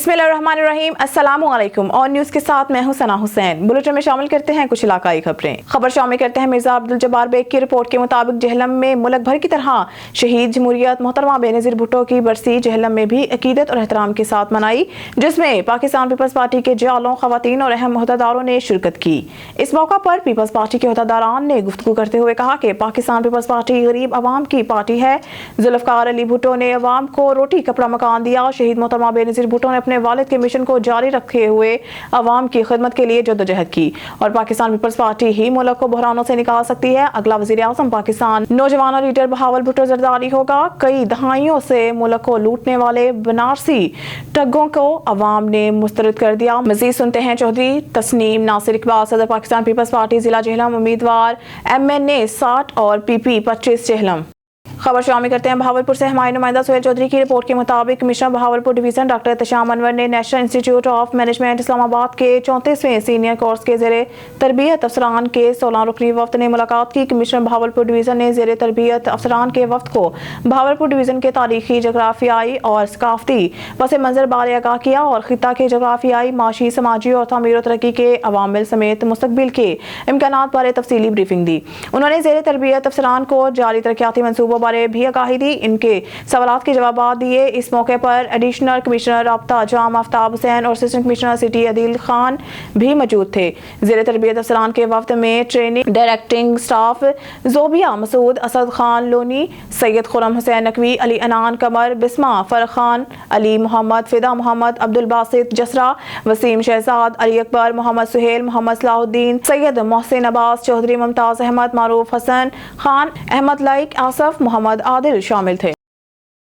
बिस्मिल्लाहिर्रहमानिर्रहीम, अस्सलाम वालेकुम। और न्यूज़ के साथ मैं हूं सना हुसैन। बुलेटिन में शामिल करते हैं कुछ इलाकाई खबरें। खबर शामिल करते हैं मिर्जा अब्दुल जब्बार बेग की रिपोर्ट के मुताबिक जहलम में मुल्क भर की तरह शहीद जमहूरियत मोहतरमा बेनज़ीर भुट्टो की बरसी जहलम में भी अकीदत और एहतराम के साथ मनाई, जिसमें पाकिस्तान पीपल्स पार्टी के जालों, खवातीन और अहम ओहदेदारों ने शिरकत की। इस मौका पर पीपल्स पार्टी के ओहदेदारान ने गुफ्तगू करते हुए कहा कि पाकिस्तान पीपल्स पार्टी गरीब अवाम की पार्टी है। जुल्फ़िकार अली भुट्टो ने अवाम को रोटी कपड़ा मकान दिया। शहीद मोहतरमा बेनज़ीर भुट्टो ने अपने वालिद के मिशन को जारी रखे हुए अवाम की खिदमत के लिए जद्दोजहद की और पाकिस्तान पीपल्स पार्टी ही मुल्क को बहरानों से निकाल सकती है। अगला वज़ीर आज़म पाकिस्तान नौजवान लीडर बहावल भुट्टो जरदारी होगा। कई दहाइयों से मुल्क को लूटने वाले बनारसी ठगों को अवाम ने मुस्तरद कर दिया। मज़ीद सुनते हैं चौधरी तस्नीम नासिर इकबाल, सदर पाकिस्तान पीपल्स पार्टी जिला जहलम, उम्मीदवार MNA 60 और PP 25 जहलम। खबर शामिल करते हैं बहावलपुर से। हमारे नुमाइंदा सुहेल चौधरी की रिपोर्ट के मुताबिक commissioner Bahawalpur division doctor Ehtesham Anwar ने National Institute of Management Islamabad के 34वें सीनियर कोर्स के ज़ेरे तरबियत अफसरान के 16 रुकनी वफ्द ने मुलाकात की। कमिश्नर बहावलपुर डिवीजन ने ज़ेरे तरबियत अफसरान के वफ्द को बहावलपुर डिवीजन के तारीखी, जोग्राफियाई और सकाफती पस मंजर बारे आगाह किया और खिता के जोग्राफियाई, माशी, समाजी और तामीर और तरक्की के अवामिल समेत मुस्तकबिल के इम्कानात बारे तफसीली ब्रीफिंग दी। उन्होंने ज़ेरे तरबियत अफसरान को जारी तरक्याती मंसूबों बारे भी आगाही दी, इनके सवालात के जवाब दिए। इस मौके पर एडिशनल कमिश्नर राब्ता जाम आफ्ताब हुसैन और assistant commissioner city Adeel Khan भी मौजूद थे। ज़ेरे तरबियत अफसरान के वफ्द में training directing staff Zobia Masood, Asad Khan Loni, Syed Khurram Hussain Naqvi, Ali Anan Qamar, Bisma Farkhan, Ali Muhammad, Fida Muhammad, Abdul Basit Jasra, Waseem Shahzad, Ali Akbar, Muhammad Sohail, Muhammad Salahuddin, Syed Mohsin Abbas Chaudhry, Mumtaz Ahmed, Maroof Hassan Khan, Ahmed Laiq, Asif, Muhammad Adil शामिल थे।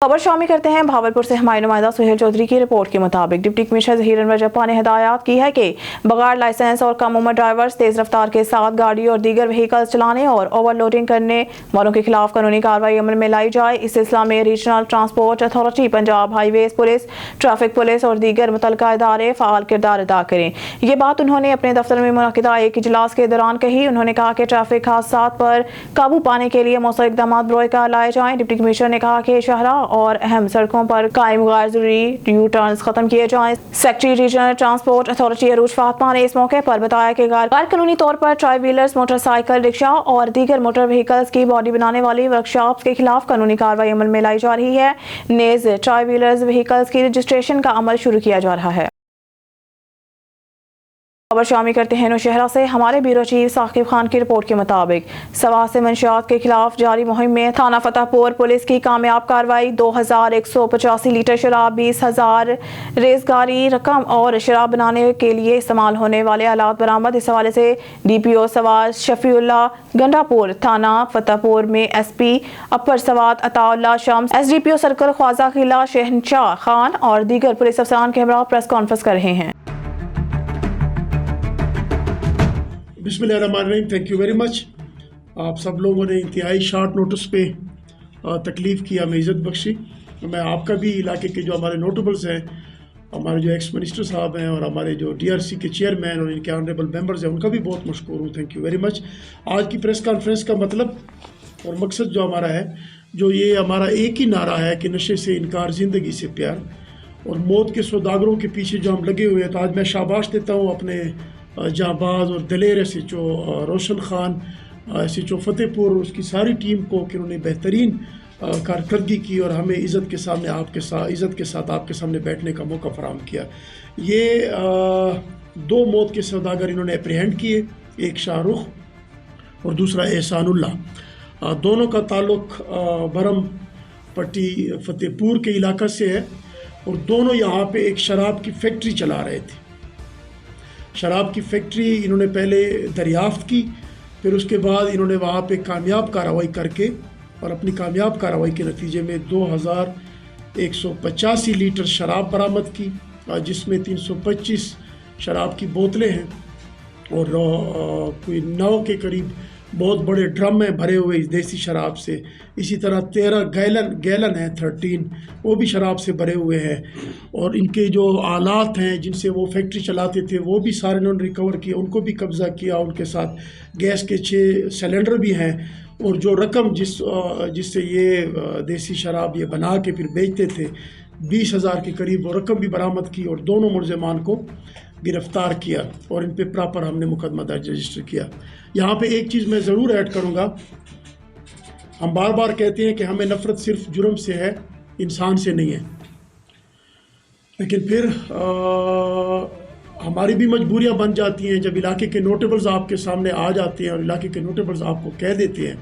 खबर शामिल करते हैं भावलपुर से। हमारे नुमाइंदा सुहेल चौधरी की रिपोर्ट के मुताबिक डिप्टी कमिश्नर ज़हीर अनवर जप्पा ने हिदायत की है कि बगैर लाइसेंस और कम उम्र ड्राइवर्स, तेज रफ्तार के साथ गाड़ी और दीगर व्हीकल्स चलाने और ओवरलोडिंग करने वालों के खिलाफ कानूनी कार्रवाई अमल में लाई जाए। इस सिलसिला में regional transport authority, Punjab highways police, traffic police और दीगर मुतल्लिका इदारे फ़ाल किरदार अदा करें। ये बात उन्होंने अपने दफ्तर में मुनक़िदा एक इजलास के दौरान कही। उन्होंने कहा कि ट्रैफिक हादसात पर काबू पाने के लिए मौसर इक़दाम बरोए लाए जाएँ। डिप्टी कमिश्नर ने कहा कि शहरा और अहम सड़कों पर कायम गैर जरूरी यू टर्न खत्म किए जाएं। सेक्रेटरी रीजनल ट्रांसपोर्ट अथॉरिटी अरूज फातिमा ने इस मौके पर बताया कि गैर कानूनी तौर पर ट्राई व्हीलर्स, मोटरसाइकिल, रिक्शा और दीगर मोटर व्हीकल्स की बॉडी बनाने वाली वर्कशॉप्स के खिलाफ कानूनी कार्रवाई अमल में लाई जा रही है। नेज ट्राई व्हीलर्स व्हीकल्स की रजिस्ट्रेशन का अमल शुरू किया जा रहा है। खबर शामिल करते हैं नौशहरा से। हमारे ब्यूरो चीफ साकिब खान की रिपोर्ट के मुताबिक सवा से मंशियात के खिलाफ जारी मुहिम में थाना फतेहपुर पुलिस की कामयाब कार्रवाई। 2185 लीटर शराब, 20,000 रेजगारी रकम और शराब बनाने के लिए इस्तेमाल होने वाले आलात बरामद। इस हवाले से DPO सवाद शफीउल्ला गंडापुर, थाना फतेहपुर में SP अपर सवाद अताउल्ला शम्स, SDPO सर्कल ख्वाजा किला शहनशाह खान और दीगर पुलिस अफसरान के हमरा प्रेस कॉन्फ्रेंस कर रहे हैं। बिस्मिल्लाहिर्रहमानिर्रहीम, थैंक यू वेरी मच। आप सब लोगों ने इंतहाई शॉर्ट नोटिस पे तकलीफ़ की, हमें इज़्ज़त बख्शी। मैं आपका भी इलाके के जो हमारे नोटेबल्स हैं, हमारे जो एक्स मिनिस्टर साहब हैं और हमारे जो DRC के चेयरमैन और इनके ऑनरेबल मेंबर्स हैं, उनका भी बहुत मशकूर हूँ। Thank you very much. आज की प्रेस कॉन्फ्रेंस का मतलब और मकसद जो हमारा है, जो ये हमारा एक ही नारा है कि नशे से इनकार, ज़िंदगी से प्यार, और मौत के सौदागरों के पीछे जो हम लगे हुए हैं। तो आज मैं शाबाश देता हूँ अपने जाबाज और दलेर SHO रोशन खान, SHO फतेहपुर, उसकी सारी टीम को कि उन्होंने बेहतरीन कारकर्दगी की और हमें इज़्ज़त के साथ आपके सामने बैठने का मौका फराहम किया। ये 2 मौत के सौदागर इन्होंने अप्रीहेंड किए, एक शाहरुख और दूसरा एहसानुल्लाह। दोनों का ताल्लुक़ बरम पट्टी फतेहपुर के इलाका से है और दोनों यहाँ पे एक शराब की फैक्ट्री चला रहे थे। शराब की फैक्ट्री इन्होंने पहले दरियाफ्त की, फिर उसके बाद इन्होंने वहाँ पे कामयाब कार्रवाई करके और अपनी कामयाब कार्रवाई के नतीजे में 2185 लीटर शराब बरामद की, जिसमें 325 शराब की बोतलें हैं और कोई 9 के करीब बहुत बड़े ड्रम हैं भरे हुए इस देसी शराब से। इसी तरह 13 गैलन है, 13 वो भी शराब से भरे हुए हैं। और इनके जो आलात हैं जिनसे वो फैक्ट्री चलाते थे, वो भी सारे इन्होंने रिकवर किए, उनको भी कब्ज़ा किया। उनके साथ गैस के 6 सिलेंडर भी हैं और जो रकम जिससे ये देसी शराब ये बना के फिर बेचते थे, 20,000 کے قریب وہ رقم بھی برآمد کی اور دونوں ملزمان کو گرفتار کیا اور ان پہ پراپر ہم نے مقدمہ درج رجسٹر کیا۔ یہاں پہ ایک چیز میں ضرور ایڈ کروں گا، ہم بار بار کہتے ہیں کہ ہمیں نفرت صرف جرم سے ہے، انسان سے نہیں ہے، لیکن پھر ہماری بھی مجبوریاں بن جاتی ہیں جب علاقے کے نوٹیبلز آپ کے سامنے آ جاتے ہیں اور علاقے کے نوٹیبلز آپ کو کہہ دیتے ہیں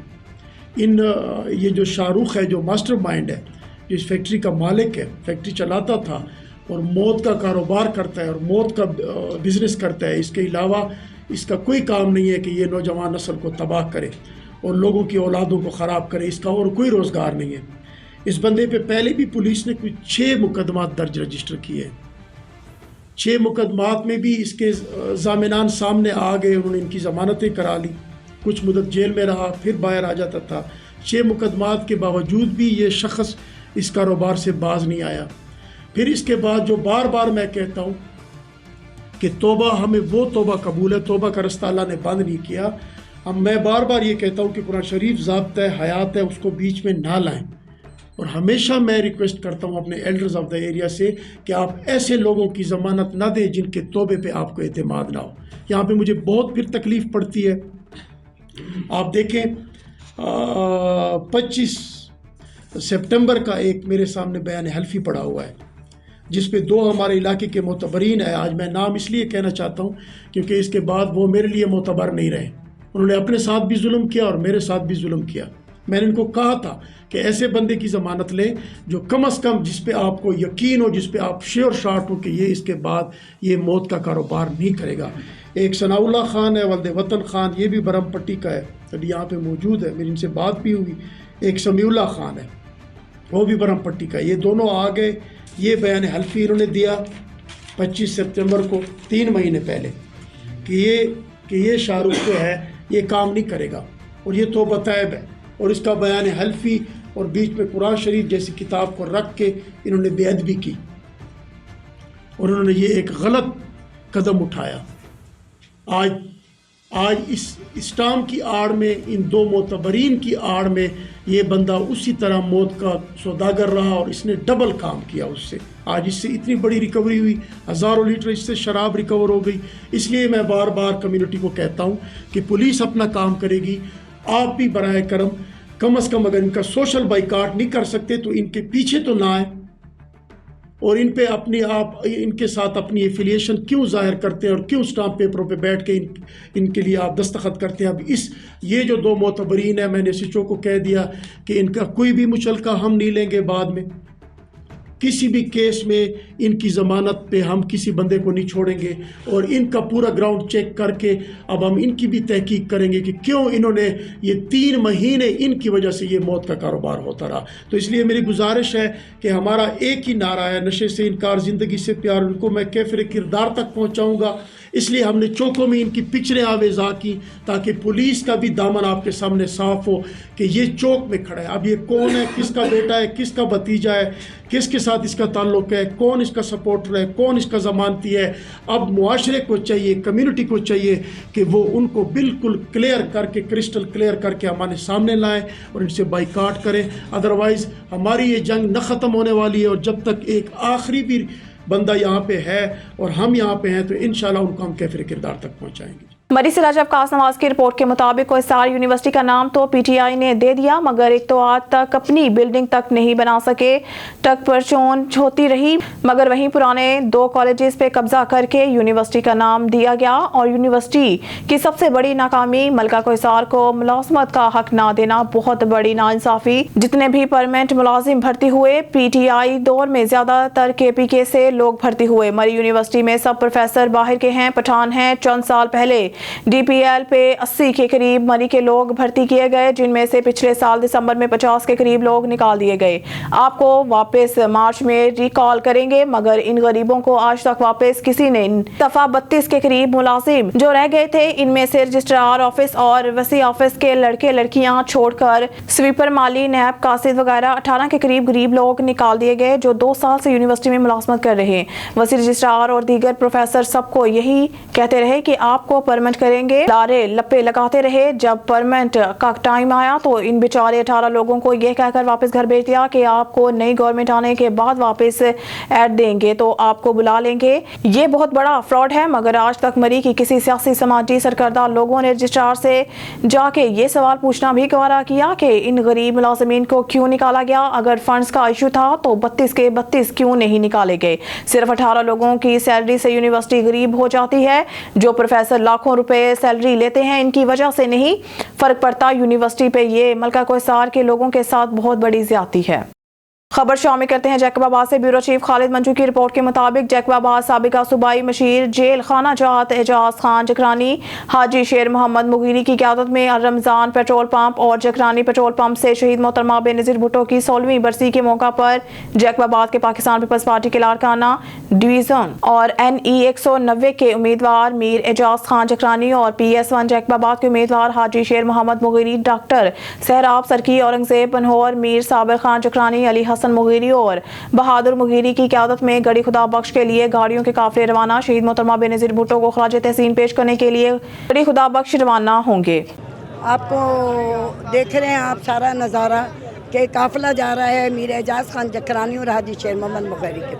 یہ جو شاہ رخ ہے، جو ماسٹر مائنڈ ہے، جو اس فیکٹری کا مالک ہے، فیکٹری چلاتا تھا اور موت کا کاروبار کرتا ہے اور موت کا بزنس کرتا ہے، اس کے علاوہ اس کا کوئی کام نہیں ہے کہ یہ نوجوان نسل کو تباہ کرے اور لوگوں کی اولادوں کو خراب کرے، اس کا اور کوئی روزگار نہیں ہے۔ اس بندے پہ پہلے بھی پولیس نے کچھ 6 مقدمات درج رجسٹر کیے ہیں۔ 6 مقدمات میں بھی اس کے ضامنان سامنے آ گئے، انہوں نے ان کی ضمانتیں کرا لی، کچھ مدت جیل میں رہا، پھر باہر آ جاتا تھا۔ 6 مقدمات کے باوجود بھی یہ شخص اس کاروبار سے باز نہیں آیا۔ پھر اس کے بعد جو بار بار میں کہتا ہوں کہ توبہ، ہمیں وہ توبہ قبول ہے، توبہ کا رستہ اللہ نے بند نہیں کیا۔ میں بار بار یہ کہتا ہوں کہ قرآن شریف ضابطہ حیات ہے، اس کو بیچ میں نہ لائیں، اور ہمیشہ میں ریکویسٹ کرتا ہوں اپنے ایلڈرز آف دا ایریا سے کہ آپ ایسے لوگوں کی ضمانت نہ دیں جن کے توبے پہ آپ کو اعتماد نہ ہو۔ یہاں پہ مجھے بہت پھر تکلیف پڑتی ہے۔ آپ دیکھیں 25 سپٹمبر کا ایک میرے سامنے بیان حلفی پڑا ہوا ہے جس پہ 2 ہمارے علاقے کے معتبرین ہیں، آج میں نام اس لیے کہنا چاہتا ہوں کیونکہ اس کے بعد وہ میرے لیے معتبر نہیں رہے، انہوں نے اپنے ساتھ بھی ظلم کیا اور میرے ساتھ بھی ظلم کیا۔ میں نے ان کو کہا تھا کہ ایسے بندے کی ضمانت لیں جو کم از کم جس پہ آپ کو یقین ہو، جس پہ آپ شیور شارٹ ہو کہ یہ اس کے بعد یہ موت کا کاروبار نہیں کرے گا۔ ایک ثناء اللہ خان ہے، ولد وطن خان، یہ بھی برہم پٹی کا ہے، ابھی یہاں پہ موجود ہے، میری ان سے بات بھی ہوئی۔ ایک سمیع اللہ خان ہے، وہ بھی برہم پٹی کا، یہ دونوں آ گئے۔ یہ بیان حلفی انہوں نے دیا 25 سپٹمبر کو، 3 مہینے پہلے، کہ یہ شاہ رخ جو ہے یہ کام نہیں کرے گا اور یہ توبہ طیب ہے، اور اس کا بیان حلفی اور بیچ میں قرآن شریف جیسی کتاب کو رکھ کے انہوں نے بے ادبی کی اور انہوں نے یہ ایک غلط قدم اٹھایا۔ آج اس اسٹام کی آڑ میں، ان 2 معتبرین کی آڑ میں یہ بندہ اسی طرح موت کا سوداگر رہا اور اس نے ڈبل کام کیا اس سے۔ آج اس سے اتنی بڑی ریکوری ہوئی، ہزاروں لیٹر اس سے شراب ریکور ہو گئی۔ اس لیے میں بار بار کمیونٹی کو کہتا ہوں کہ پولیس اپنا کام کرے گی، آپ بھی براہ کرم کم از کم اگر ان کا سوشل بائیکاٹ نہیں کر سکتے تو ان کے پیچھے تو نہ آئیں، اور ان پہ ان کے ساتھ اپنی ایفیلیشن کیوں ظاہر کرتے ہیں اور کیوں اسٹامپ پیپروں پہ بیٹھ کے ان کے لیے آپ دستخط کرتے ہیں۔ اب یہ جو 2 معتبرین ہیں، میں نے سچو کو کہہ دیا کہ ان کا کوئی بھی مچلکہ ہم نہیں لیں گے، بعد میں کسی بھی کیس میں ان کی ضمانت پہ ہم کسی بندے کو نہیں چھوڑیں گے، اور ان کا پورا گراؤنڈ چیک کر کے اب ہم ان کی بھی تحقیق کریں گے کہ کیوں انہوں نے یہ 3 مہینے ان کی وجہ سے یہ موت کا کاروبار ہوتا رہا۔ تو اس لیے میری گزارش ہے کہ ہمارا ایک ہی نعرہ ہے، نشے سے انکار، زندگی سے پیار۔ ان کو میں کیفر کردار تک پہنچاؤں گا، اس لیے ہم نے چوکوں میں ان کی پکچریں آویزاں کی تاکہ پولیس کا بھی دامن آپ کے سامنے صاف ہو کہ یہ چوک میں کھڑا ہے۔ اب یہ کون ہے، کس کا بیٹا ہے، کس کا بھتیجا ہے، کس کے ساتھ اس کا تعلق ہے، کون اس کا سپورٹر ہے، کون اس کا ضمانتی ہے۔ اب معاشرے کو چاہیے، کمیونٹی کو چاہیے کہ وہ ان کو بالکل کلیئر کر کے، کرسٹل کلیئر کر کے ہمارے سامنے لائیں اور ان سے بائیکاٹ کریں۔ ادروائز ہماری یہ جنگ نہ ختم ہونے والی ہے، اور جب تک ایک آخری بھی بندہ یہاں پہ ہے اور ہم یہاں پہ ہیں تو انشاءاللہ ان کو ہم کیفر کردار تک پہنچائیں گے۔ مری سراج عباس نواز کی رپورٹ کے مطابق کوہستار یونیورسٹی کا نام تو پی ٹی آئی نے دے دیا، مگر ایک تو آج تک اپنی بلڈنگ تک نہیں بنا سکے۔ ٹک پر چونچ ہوتی رہی، مگر وہیں پرانے 2 کالجز پہ قبضہ کر کے یونیورسٹی کا نام دیا گیا۔ اور یونیورسٹی کی سب سے بڑی ناکامی ملکہ کوہستار کو ملازمت کا حق نہ دینا، بہت بڑی ناانصافی۔ جتنے بھی پرمنٹ ملازم بھرتی ہوئے، پی ٹی آئی دور میں زیادہ تر کے پی کے سے لوگ بھرتی ہوئے۔ مری یونیورسٹی میں سب پروفیسر باہر کے ہیں، پٹھان ہیں۔ چند سال پہلے ڈی پی ایل پہ 80 کے قریب مری کے لوگ بھرتی کیے گئے، جن میں سے پچھلے سال دسمبر میں 50 کے قریب لوگ نکال دیے گئے۔ آپ کو واپس مارچ میں ریکال کریں گے، مگر ان غریبوں کو آج تک واپس کسی نے دفعہ 32 کے قریب ملازم جو رہ گئے تھے، ان میں سے رجسٹرار آفس اور وسیع آفس کے لڑکے لڑکیاں چھوڑ کر سویپر، مالی، نیب، قاصد وغیرہ 18 کے قریب غریب لوگ نکال دیے گئے جو 2 سال سے یونیورسٹی میں ملازمت کر رہے ہیں۔ وسیع رجسٹرار اور دیگر پروفیسر سب کو یہی کہتے رہے کہ آپ کو پرمنٹ امپلیمنٹ کریں گے. لارے لپے لگاتے رہے. جب پرمنٹ کا ٹائم آیا تو ان بیچارے 18 لوگوں کو یہ کہہ کر واپس گھر بھیج دیا کہ آپ کو نئی گورنمنٹ آنے کے بعد واپس ایڈ دیں گے تو آپ کو بلا لیں گے. یہ بہت بڑا فراڈ ہے. مگر آج تک مری کی کسی سیاسی سماجی سرکردہ لوگوں نے رجسٹرار سے جا کے یہ سوال پوچھنا بھی گوارا کیا کہ ان غریب ملازمین کو کیوں نکالا گیا. اگر فنڈز کا ایشو تھا تو 32 کے 32 کیوں نہیں نکالے گئے. صرف 18 لوگوں کی سیلری سے یونیورسٹی غریب ہو جاتی ہے. جو پروفیسر لاکھوں روپے سیلری لیتے ہیں ان کی وجہ سے نہیں فرق پڑتا. یونیورسٹی پہ یہ ملکہ کوہسار کے لوگوں کے ساتھ بہت بڑی زیادتی ہے. خبر شامل کرتے ہیں جیکب آباد سے. بیورو چیف خالد منجو کی رپورٹ کے مطابق جیکب آباد سابقہ صوبائی مشیر جیل خانہ جات اعجاز خان جکرانی حاجی شیر محمد مغیری کی قیادت میں رمضان پیٹرول پمپ اور جکرانی پیٹرول پمپ سے شہید محترمہ بے نظیر بھٹو کی 16ویں برسی کے موقع پر جیکب آباد کے پاکستان پیپلز پارٹی کے لاڑکانہ ڈویژن اور NE 190 کے امیدوار میر اعجاز خان جکرانی اور PS1 جیکب آباد کے امیدوار حاجی شیر محمد مغیری ڈاکٹر سہراب سرکی اورنگزیب بنہور میر صابر خان جکرانی علی حسن مغیری اور بہادر مغیری کی قیادت میں گڑی خدا بخش کے لیے گاڑیوں کے قافلے روانہ. شہید محترمہ بے نظیر بھٹو کو خراج تحسین پیش کرنے کے لیے گڑی خدا بخش روانہ ہوں گے. آپ کو دیکھ رہے ہیں آپ سارا نظارہ کہ قافلہ جا رہا ہے میر اعجاز خان جکرانی اور حاجی شیر محمد مغیری کے.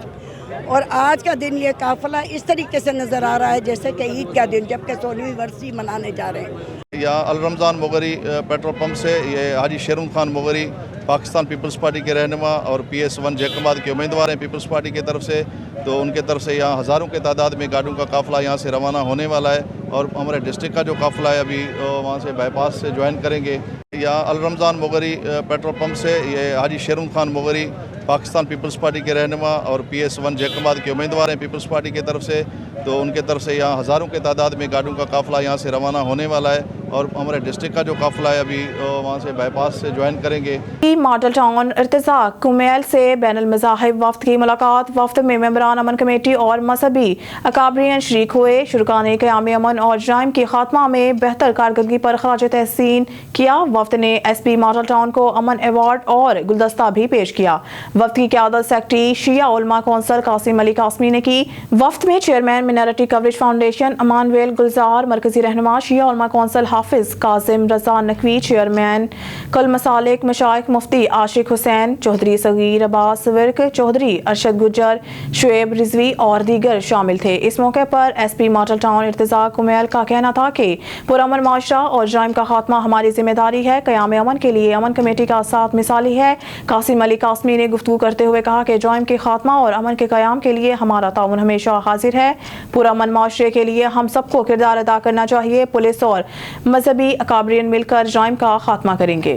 اور آج کا دن یہ قافلہ اس طریقے سے نظر آ رہا ہے جیسے کہ عید کا دن جبکہ 16ویں برسی منانے جا رہے ہیں. یہاں الرمضان مغیری پیٹرول پمپ سے یہ حاجی شیر خان مغیری پاکستان پیپلز پارٹی کے رہنما اور PS1 جیکب آباد کے امیدوار ہیں پیپلز پارٹی کی طرف سے. تو ان کے طرف سے یہاں ہزاروں کے تعداد میں گاڑیوں کا قافلہ یہاں سے روانہ ہونے والا ہے. اور ہمارے ڈسٹرکٹ کا جو قافلہ ہے ابھی وہاں سے بائی پاس سے جوائن کریں گے. یہاں الرمضان مغیری پیٹرول پمپ سے یہ حاجی شیر خان مغیری پاکستان پیپلز پارٹی کے رہنما اور PS1 جیکب آباد کے امیدوار ہیں پیپلز پارٹی کی طرف سے. تو ان کے طرف سے یہاں ہزاروں کے تعداد میں گاڑیوں کا قافلہ یہاں سے روانہ ہونے والا ہے. اور ہمارے ڈسٹرکٹ کا جو قافلہ ہے ابھی وہاں سے بائی پاس سے جوائن کریں گے. ماڈل ٹاؤن ارتضیٰ کمیل سے بین المذاہب وفد کی ملاقات. وفد میں ممبران امن کمیٹی اور مذہبی اکابرین شریک ہوئے. شرکا نے قیام امن اور جرائم کی خاتمہ میں بہتر کارکردگی پر خراج تحسین کیا. وفد نے SP ماڈل ٹاؤن کو امن ایوارڈ اور گلدستہ بھی پیش کیا. وفد کی قیادت سیکرٹری شیعہ علماء کونسل قاسم علی قاسمی نے کی. وفد میں چیئرمین منارٹی کوریج فاؤنڈیشن امانویل گلزار، مرکزی رہنما شیعہ علماء کونسل حافظ کاظم رضا نقوی، چیئرمین کل مسالک مشائخ مفتی عاشق حسین چودھری، صغیر عباس ورک چودھری، ارشد گجر، شعیب رضوی اور دیگر شامل تھے. اس موقع پر SP model town Irtaza Kumail کا کہنا تھا کہ پرامن معاشرہ اور جرائم کا خاتمہ ہماری ذمہ داری ہے. قیام امن کے لیے امن کمیٹی کا ساتھ مثالی ہے. قاسم علی قاسمی نے گفتگو کرتے ہوئے کہا کہ جرائم کے خاتمہ اور امن کے قیام کے لیے ہمارا تعاون ہمیشہ حاضر ہے. پرامن معاشرے کے لیے ہم سب کو کردار ادا کرنا چاہیے. پولیس اور مذہبی اکابرین مل کر جرائم کا خاتمہ کریں گے.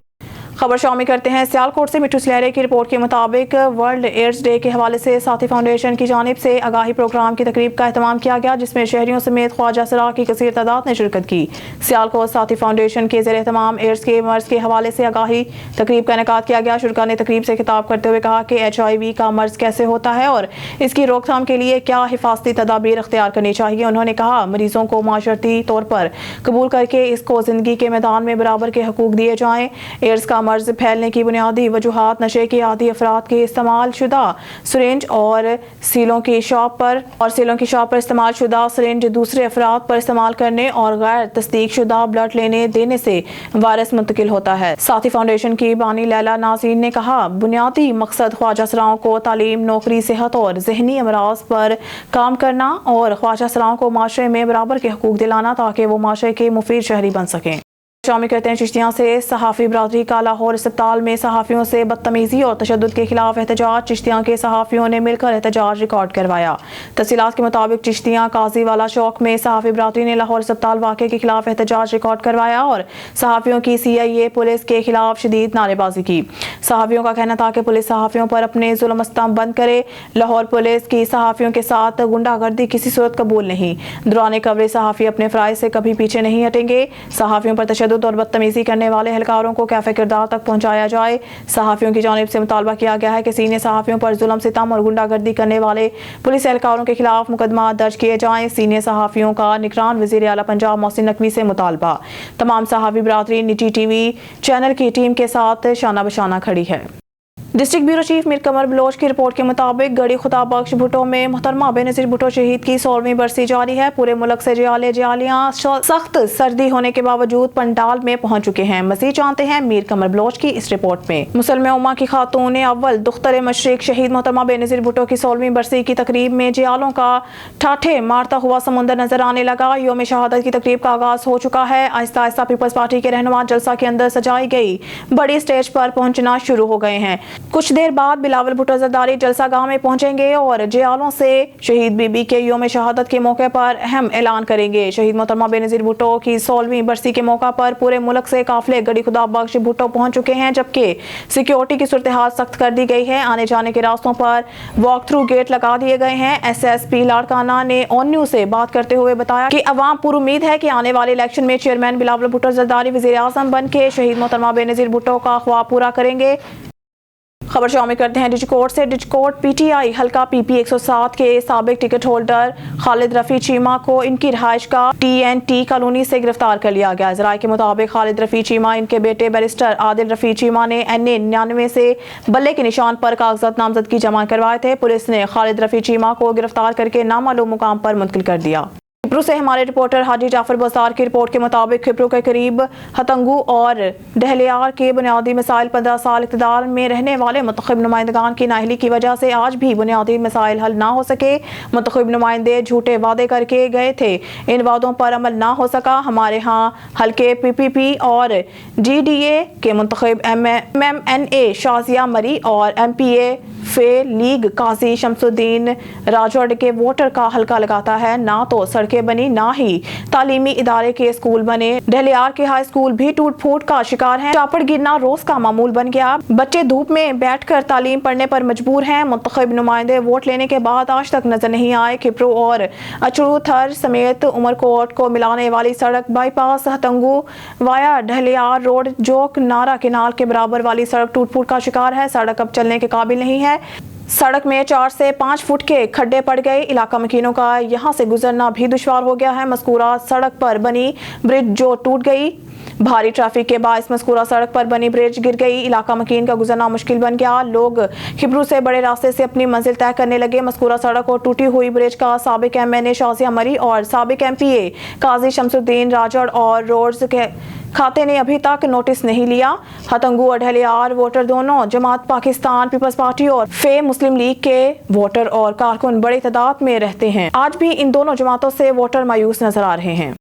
خبر شامل کرتے ہیں سیالکوٹ سے. مٹھو سلیرے کی رپورٹ کے مطابق ورلڈ ایڈز ڈے کے حوالے سے ساتھی فاؤنڈیشن کی جانب سے آگاہی پروگرام کی تقریب کا اہتمام کیا گیا جس میں شہریوں سمیت خواجہ سرا کی کثیر تعداد نے شرکت کی. سیالکوٹ ساتھی فاؤنڈیشن کے زیر اہتمام ایڈز کے مرض کے حوالے سے آگاہی تقریب کا انعقاد کیا گیا. شرکا نے تقریب سے خطاب کرتے ہوئے کہا کہ HIV کا مرض کیسے ہوتا ہے اور اس کی روک تھام کے لیے کیا حفاظتی تدابیر اختیار کرنی چاہیے. انہوں نے کہا مریضوں کو معاشرتی طور پر قبول کر کے اس کو زندگی کے میدان میں برابر کے حقوق دیے جائیں. ایڈز کا مرض پھیلنے کی بنیادی وجوہات نشے کے عادی افراد کے استعمال شدہ سرنج اور سیلوں کی شاپ پر استعمال شدہ سرنج دوسرے افراد پر استعمال کرنے اور غیر تصدیق شدہ بلڈ لینے دینے سے وائرس منتقل ہوتا ہے. ساتھی فاؤنڈیشن کی بانی لیلا نازین نے کہا بنیادی مقصد خواجہ سراؤں کو تعلیم، نوکری، صحت اور ذہنی امراض پر کام کرنا اور خواجہ سراؤں کو معاشرے میں برابر کے حقوق دلانا تاکہ وہ معاشرے کے مفید شہری بن سکیں. شامل کرتے ہیں چشتیاں سے. صحافی برادری کا لاہور اسپتال میں صحافیوں سے بدتمیزی اور تشدد کے خلاف احتجاج. چشتیاں کے صحافیوں نے مل کر احتجاج ریکارڈ کروایا. تفصیلات کے مطابق چشتیاں قاضی والا چوک میں صحافی برادری نے لاہور اسپتال واقعے کے خلاف احتجاج ریکارڈ کروایا اور صحافیوں کی CIA پولیس کے خلاف شدید نعرے بازی کی. صحافیوں کا کہنا تھا کہ پولیس صحافیوں پر اپنے ظلم و ستم بند کرے. لاہور پولیس کی صحافیوں کے ساتھ غنڈہ گردی کسی صورت قبول نہیں. دوران کوریج صحافی اپنے فرائض سے کبھی پیچھے نہیں ہٹیں گے. صحافیوں پر تشدد اور بدتمیزی کرنے والے اہلکاروں کو کیفے کردار تک پہنچایا جائے. صحافیوں کی جانب سے مطالبہ کیا گیا ہے کہ سینئر صحافیوں پر ظلم ستم اور غنڈہ گردی کرنے والے پولیس اہلکاروں کے خلاف مقدمات درج کیے جائیں. سینئر صحافیوں کا نگران وزیر اعلیٰ پنجاب محسن نقوی سے مطالبہ. تمام صحافی برادری نجی TV چینل کی ٹیم کے ساتھ شانہ بشانہ کھڑی ہے. डिस्ट्रिक्ट ब्यूरो चीफ मीर कमर बलोच की रिपोर्ट के मुताबिक गढ़ी खुदा बख्श भुट्टो में मोहतरमा बेनज़ीर भुट्टो शहीद की 16वीं बरसी जारी है। पूरे मुल्क से जालियां सख्त सर्दी होने के बावजूद पंडाल में पहुंच चुके हैं। मज़ीद जानते हैं मीर कमर बलोच की इस रिपोर्ट में। मुसलमान उम्मा की खातून अव्वल दुख्तर मशरिक शहीद मोहतरमा बेनज़ीर भुट्टो की 16वीं बरसी की तकरीब में जियालों का ठाठे मारता हुआ समुंदर नजर आने लगा। योम शहादत की तकरीब का आगाज हो चुका है। आहिस्ता आहिस्ता पीपल्स पार्टी के रहनुमा जलसा के अंदर सजाई गई बड़ी स्टेज पर पहुंचना शुरू हो गए हैं। कुछ देर बाद बिलावल भुट्टो जरदारी जलसा गाह में पहुंचेंगे और जियालों से शहीद बीबी के योम शहादत के मौके पर अहम ऐलान करेंगे। शहीद मोहतरमा बेनज़ीर भुट्टो की 16वीं बरसी के मौका पर पूरे मुल्क से काफिले गढ़ी खुदा बख्श भुट्टो पहुंच चुके हैं, जबकि सिक्योरिटी की सूरत हाल सख्त कर दी गई है। आने जाने के रास्तों पर वॉक थ्रू गेट लगा दिए गए हैं। SSP लाड़काना ने ऑन न्यूज से बात करते हुए बताया कि अवाम पूरी उम्मीद है कि आने वाले इलेक्शन में चेयरमैन बिलावल भुट्टो जरदारी वज़ीर आज़म बन के शहीद मोहतरमा बेनज़ीर भुट्टो का ख्वाब पूरा करेंगे। खबर शामिल करते हैं डिजकोट से। डिजकोट PTI हल्का PP 107 के साबिक टिकट होल्डर खालिद रफ़ी चीमा को इनकी रिहाइश का TNT कॉलोनी से गिरफ्तार कर लिया गया। ज़राए के मुताबिक खालिद रफ़ी चीमा इनके बेटे बैरिस्टर आदिल रफ़ी चीमा ने NA 99 से बल्ले के निशान पर कागजात नामजदगी जमा करवाए थे। पुलिस ने खालिद रफ़ी चीमा को गिरफ्तार करके नामालूम मुकाम पर मुंतकिल कर दिया। खिप्रू से हमारे रिपोर्टर हाजी जाफर बसार की रिपोर्ट के मुताबिक खिप्रू के करीब हतंगू और डहलियार के बुनियादी मसाइल 15 साल इक़्तिदार में रहने वाले मुंतखब नुमाइंदगान की नाअहली की वजह से आज भी बुनियादी मसाइल हल ना हो सके। मुंतखब नुमाइंदे झूठे वादे करके गए थे, इन वादों पर अमल ना हो सका। हमारे यहाँ हल्के PPP और GDA के मुंतखब MMNA शाजिया मरी और MPA फे लीग काजी शमसुद्दीन राजौड़ के वोटर का हल्का लगाता है। ना तो सड़कें बनी, ना ही तालीमी इदारे के स्कूल बने। डहलियार के हाई स्कूल भी टूट फूट का शिकार हैं। चापड़ गिरना रोज का मामूल बन गया। बच्चे धूप में बैठकर तालीम पढ़ने पर मजबूर हैं। मुंतखब नुमाइंदे वोट लेने के बाद आज तक नजर नहीं आए। खिप्रू और अचरू थर समेत उमरकोट को मिलाने वाली सड़क बाईपास हतंगू वाया डहलियार रोड जोक नारा केनाल के बराबर वाली सड़क टूट फूट का शिकार है। सड़क अब चलने के काबिल नहीं है। सड़क में 4 से 5 फुट के खड्डे पड़ गए। इलाका मकीनों का यहां से गुजरना भी दुश्वार हो गया है। मज़कूरा सड़क पर बनी ब्रिज जो टूट गई। भारी ट्रैफिक के बायस मज़कूरा सड़क पर बनी ब्रिज गिर गई। इलाका मकीन का गुजरना मुश्किल बन गया। लोग खिब्रू से बड़े रास्ते से अपनी मंजिल तय करने लगे। मज़कूरा सड़क और टूटी हुई ब्रिज का साबिक MNA शाजिया मरी और साबिक MPA काजी शमसुद्दीन राजौड़ और रोड्स के खाते ने अभी तक नोटिस नहीं लिया। हतंगू और डहलियार वोटर दोनों जमात पाकिस्तान पीपल्स पार्टी और फे मुस्लिम लीग के वोटर और कारकुन बड़ी तादाद में रहते हैं। आज भी इन दोनों जमातों से वोटर मायूस नजर आ रहे हैं।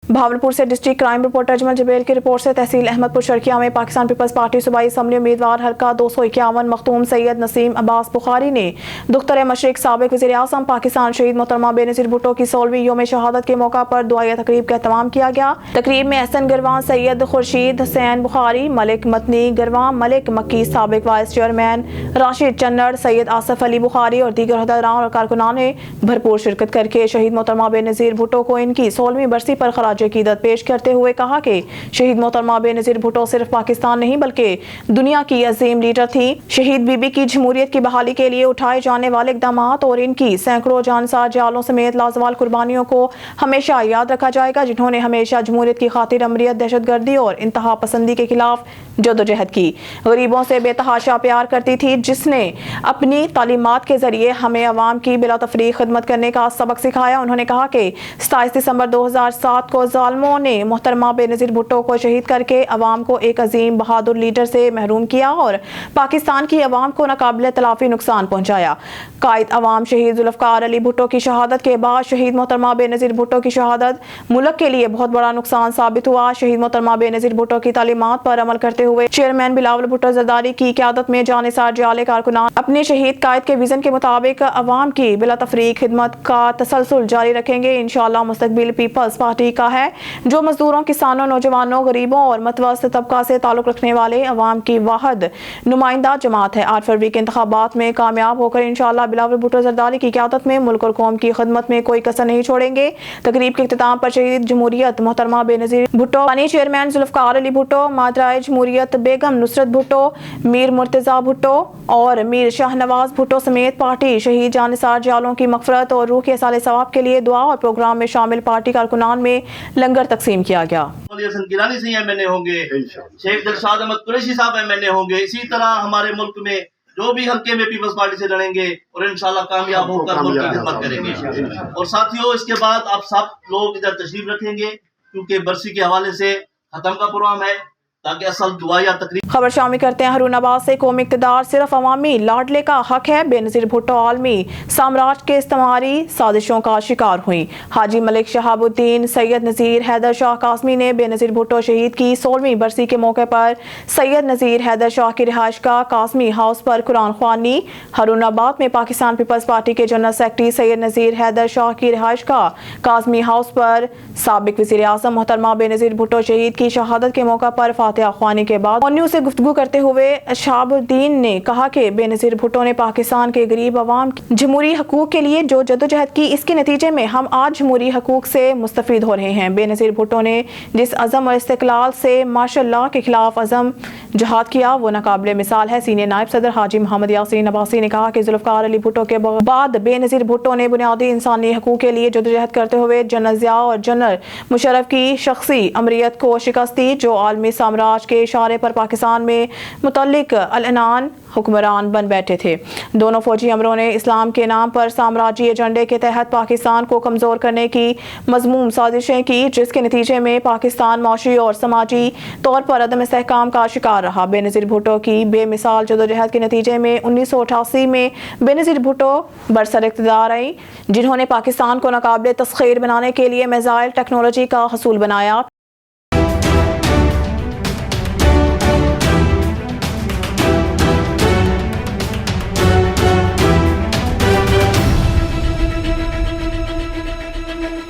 भावलपुर से district crime reporter Ajmal Jebel की रिपोर्ट से तहसील अहमदपुर शर्किया में पाकिस्तान पीपल्स पार्टी सूबाई असम्बली उम्मीदवार हल्का 251 मखतूम सैयद नसीम अब्बास बुखारी ने दुख्तर मशरिक साबिक वज़ीर आज़म पाकिस्तान शहीद मोहतरमा बेनज़ीर भुट्टो की 16वीं योम शहादत के मौका पर दुआया तकरीब का एहतमाम किया गया। तकरीब में एहसन गरवान, सैयद खुर्शीद हुसैन बुखारी, मलिक मतनी गरवान, मलिक मक्की, साबिक वाइस चेयरमैन राशिद चन्नड़, सैयद आसफ अली बुखारी और दीगर अहदेदारान और कारकुनान ने भरपूर शिरकत करके शहीद मोहतरमा बेनज़ीर भुट्टो को इनकी 16वीं बरसी पर खराज अकीदत पेश करते हुए कहा कि शहीद मोहतरमा बेनज़ीर भुट्टो सिर्फ पाकिस्तान नहीं बल्कि दुनिया की अजीम लीडर थी। शहीद बीबी की जमहूरियत की बहाली के लिए उठाए जाने वाले इक़दामात और इनकी सैकड़ों जानसार जालों समेत लाजवाल कुर्बानियों को हमेशा याद रखा जाएगा, जिन्होंने हमेशा जमहूरियत की खातिर अमरीत, दहशतगर्दी और इंतहा पसंदी के खिलाफ जदोजहद की। गरीबों से बेतहाशा प्यार करती थी, जिसने अपनी तालीमात के जरिए हमें अवाम की बिला तफरीक खिदमत करने का सबक सिखाया। उन्होंने कहा कि 27 दिसंबर 2007 को जालिमों ने मोहतरमा बेनज़ीर भुट्टो को शहीद करके अवाम को एक अजीम बहादुर लीडर से महरूम किया और पाकिस्तान की अवाम को नाकाबिल तलाफी नुकसान पहुंचाया। कायद अवाम शहीद जुल्फ़कार अली भुट्टो की शहादत के बाद शहीद मोहतरमा बेनज़ीर भुट्टो की शहादत मुल्क के लिए बहुत बड़ा नुकसान साबित हुआ। शहीद मोहतरमा बेनज़ीर भुट्टो की तालीमात पर अमल करते हुए चेयरमैन बिलावल भुट्टो जरदारी की क़यादत में जानेसार जाले कारकुनान अपने शहीद कायद के विजन के मुताबिक अवाम की बिला तफरीक खिदमत का तसलसल जारी रखेंगे। इंशाअल्लाह मुस्तकबिल पीपल्स पार्टी का है, जो मजदूरों, किसानों, नौजवानों, गरीबों और मतवसत तबका से ताल्लुक रखने वाले अवाम की वाहिद नुमाइंदा जमात है। 8 फरवरी के इंतखाबात में कामयाब होकर इंशाअल्लाह बिलावल भुट्टो जरदारी की क़यादत में मुल्क और कौम की खिदमत में कोई कसर नहीं छोड़ेंगे। तकरीब के इख्तिताम पर शहीद जमहूरियत मोहतरमा बेनज़ीर भुट्टो, पानी चेयरमैन जुल्फ़कार अली भुट्टो, मादराए जमहूरियत बेगम नुसरत भुट्टो, मीर मुर्तज़ा भुट्टो और मीर शाहनवाज भुट्टो समेत पार्टी शहीद जानिसार जालों की मग़फ़िरत और रूह के साले सवाब के लिए दुआ और प्रोग्राम में शामिल पार्टी कारकुनान में लंगर तकसीम किया गया। हसन गिलानी से MNA होंगे, शेख दिलशाद अहमद कुरैशी साहब MNA होंगे। इसी तरह हमारे मुल्क में जो भी हल्के में पीपल्स पार्टी से लड़ेंगे और इंशाल्लाह कामयाब होकर मुल्क की खिदमत करेंगे। और साथियों, इसके बाद आप सब लोग इधर तशरीफ रखेंगे क्योंकि बरसी के हवाले से खत्म का प्रोग्राम है, ताकि असल दुआ या तकरीब। खबर शामिल करते हैं हरूनाबाद से। कौमी इक़्तिदार सिर्फ अवामी लाडले का हक है। बेनज़ीर भुट्टो आलमी साम्राज्य के इस्तेमारी साजिशों का शिकार हुई। हाजी मलिक शहाबुद्दीन सैयद नज़ीर हैदर शाह कासमी ने बेनज़ीर भुट्टो शहीद की 16वीं बरसी के मौके पर सैयद नज़ीर हैदर शाह की रिहाइश का कासमी हाउस पर कुरान ख्वानी। हरूनाबाद में पाकिस्तान पीपल्स पार्टी के जनरल सेक्रेटरी सैयद नज़ीर हैदर शाह की रिहाइश का कासमी हाउस पर साबिक वज़ीर आज़म मोहतरमा बेनज़ीर भुट्टो शहीद की शहादत के मौका पर फातिहा ख्वानी के बाद ऑन न्यूज़ से गुफ्तगू करते हुए शहाबुद्दीन ने कहा कि बेनज़ीर भुट्टो ने पाकिस्तान के गरीब अवाम की जमहूरी हकूक के लिए जो जदोजहद की, इसके नतीजे में हम आज जमहूरी हकूक से मुस्तफ़ीद हो रहे हैं। बेनज़ीर भुट्टो ने जिस अज़म और इस्तिक़लाल से माशाअल्लाह के खिलाफ अज़म जहाद किया वो नाकाबिले मिसाल है। सीनियर नायब सदर हाजी मोहम्मद यासीन अब्बासी ने कहा कि ज़ुल्फ़िकार अली भुट्टो के बाद बेनज़ीर भुट्टो ने बुनियादी इंसानी हकूक के लिए जदोजहद करते हुए जनरल ज़िया और जनरल मुशर्रफ की शख्सी अमरीत को शिकस्त दी, जो आलमी साम्राज्य के इशारे पर पाकिस्तान में मुतल्लिक अलअनान हुक्मरान बन बैठे थे। दोनों फौजी अमरों ने इस्लाम के नाम पर साम्राज्यी एजेंडे के तहत पाकिस्तान को कमज़ोर करने की मज़मूम साजिशें की, जिसके नतीजे में पाकिस्तान मौशी और समाजी तौर पर अदम इस्तेहकाम का शिकार रहा। बेनज़ीर भुट्टो की बेमिसाल जदोजहद के नतीजे में 1988 में बेनज़ीर भुट्टो बरसर इक़्तिदार आई, जिन्होंने पाकिस्तान को नाकाबिले तस्ख़ीर बनाने के लिए मिसाइल टेक्नोलॉजी का हसूल बनाया।